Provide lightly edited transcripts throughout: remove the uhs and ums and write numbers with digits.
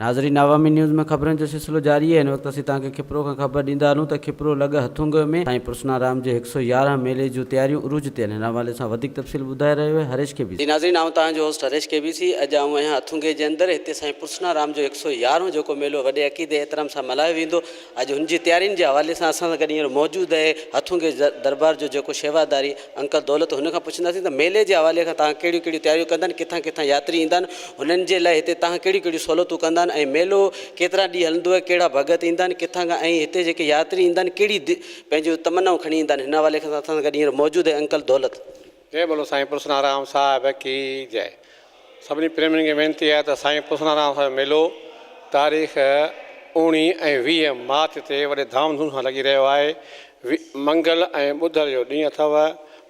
हाज़रीन, अवामी न्यूज़ में खबरों जो सिलसिलो जारी है। इन वक्त असीं तव्हांखे खिपरो खां ख़बर ॾींदा हलूं त खिपरो लॻ हथुंग में साईं पृसनाराम जे 111 मेले जूं तैयारियूं उरूज ते हिन हवाले सां वधीक तफ़सील ॿुधाए रहियो आहे हरेश केबीसी। नाज़रीन, आऊं तव्हांजो होस्ट हरेश केबीसी। अॼु आऊं आहियां हथुंगे जे अंदरि। हिते साईं पृसनाराम जो 111 जेको मेलो वॾे अक़ीदे एहतराम सां मल्हायो वेंदो। अॼु हुनजी तैयारियुनि जे हवाले सां असां सां गॾु हींअर मौजूदु आहे हथुंगे दरबार जो जेको शेवादारी अंकल दौलत। हुन खां पुछंदासीं त मेले जे हवाले खां तव्हां कहिड़ियूं कहिड़ियूं तैयारियूं कंदा आहिनि, किथां किथां यात्री ईंदा आहिनि, हुननि जे लाइ हिते तव्हां कहिड़ियूं कहिड़ियूं सहूलियतूं कंदा आहिनि, ऐं मेलो केतिरा ॾींहं हलंदो आहे, कहिड़ा भगत ईंदा आहिनि किथां खां, ऐं हिते जेके यात्री ईंदा आहिनि कहिड़ी पंहिंजूं तमनाऊं खणी ईंदा आहिनि। हिन हवाले खां असां सां गॾु हींअर मौजूदु आहे अंकल दौलत। जय बोलो साईं पृसनाराम साहिब की जय। सभिनी प्रेमियुनि खे वेनिती आहे त साईं पृसनाराम साहिब मेलो तारीख़ 19 ऐं 20 मार्च ते वॾे धामधूम सां लॻी रहियो आहे। मंगल ऐं ॿुधर जो ॾींहुं अथव।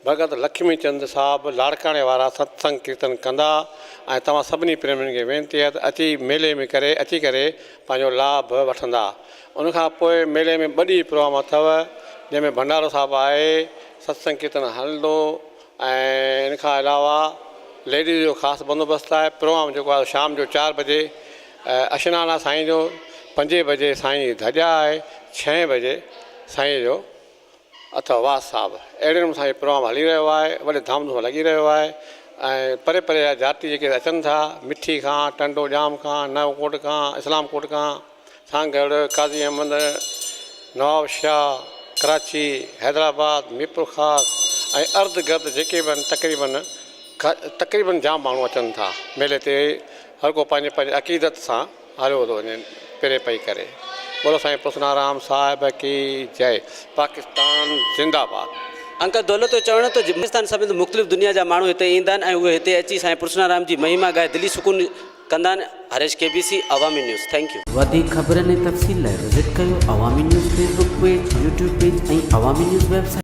भगत लक्ष्मी चंद साहिबु लाड़काणे वारा सत्संग कीर्तन कंदा, ऐं तव्हां सभिनी प्रेमियुनि खे वेनिती आहे त अची मेले में अची करे पंहिंजो लाभ वठंदा। उनखां पोइ मेले में 2 ॾींहं प्रोग्राम अथव, जंहिंमें भंडारो साहिबु आहे, सत्संग कीर्तन हलंदो, ऐं इन खां अलावा लेडीज़ जो ख़ासि बंदोबस्तु आहे। प्रोग्राम जेको आहे शाम जो 4 बजे अशनान आहे साईं जो, 5 बजे साईं जी धजा आहे, 6 बजे साईं जो अथव वास साहिबु। अहिड़े नमूने सां प्रोग्राम हली रहियो आहे, वॾे धामधूम सां लॻी रहियो आहे। ऐं परे परे जा जाती जेके अचनि था, मिठी खां, टंडो जाम खां, नवकोट खां, इस्लाम कोट खां, सांगड़, काज़ी अहमद, नवाब शाह, कराची, हैदराबाद, मीरपुर ख़ास ऐं अर्ध गर्द जेके बि आहिनि तक़रीबन जाम माण्हू अचनि था मेले ते। हर को पंहिंजे पंहिंजे अक़ीदत सां हलियो थो वञे पेरे पई करे। बोलो साईं पृसनाराम साहिब की जय। पाकिस्तान जिंदाबाद। अंकल दौलत जो चवणु त हिंदुस्तान समेत मुख़्तलिफ़ दुनिया जा माण्हू हिते ईंदा आहिनि, ऐं उहे हिते अची साईं पृसनाराम जी महिमा ॻाए दिली सुकून कंदा आहिनि। हरेश केबीसी, अवामी न्यूज़। Thank U. वधीक ख़बरनि ऐं तफ़सील लाइ विज़िट कयो अवामी news Facebook page, YouTube page ऐं अवामी न्यूज़ वेबसाइट।